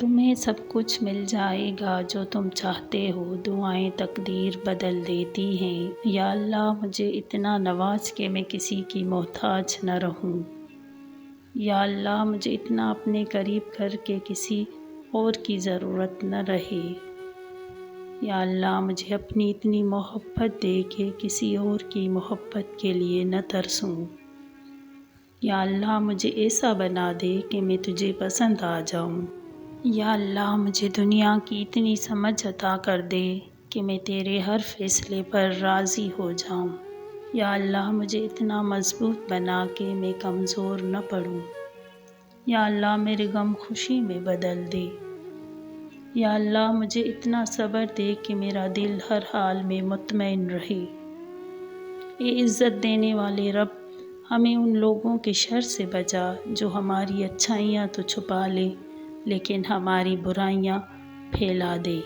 تمہیں سب کچھ مل جائے گا جو تم چاہتے ہو، دعائیں تقدیر بدل دیتی ہیں۔ یا اللہ مجھے اتنا نواز کہ میں کسی کی محتاج نہ رہوں۔ یا اللہ مجھے اتنا اپنے قریب کر کے کسی اور کی ضرورت نہ رہے۔ یا اللہ مجھے اپنی اتنی محبت دے کہ کسی اور کی محبت کے لیے نہ ترسوں۔ یا اللہ مجھے ایسا بنا دے کہ میں تجھے پسند آ جاؤں۔ یا اللہ مجھے دنیا کی اتنی سمجھ عطا کر دے کہ میں تیرے ہر فیصلے پر راضی ہو جاؤں۔ یا اللہ مجھے اتنا مضبوط بنا کہ میں کمزور نہ پڑوں۔ یا اللہ میرے غم خوشی میں بدل دے۔ یا اللہ مجھے اتنا صبر دے کہ میرا دل ہر حال میں مطمئن رہے۔ اے عزت دینے والے رب، ہمیں ان لوگوں کے شر سے بچا جو ہماری اچھائیاں تو چھپا لے لیکن ہماری برائیاں پھیلا دے۔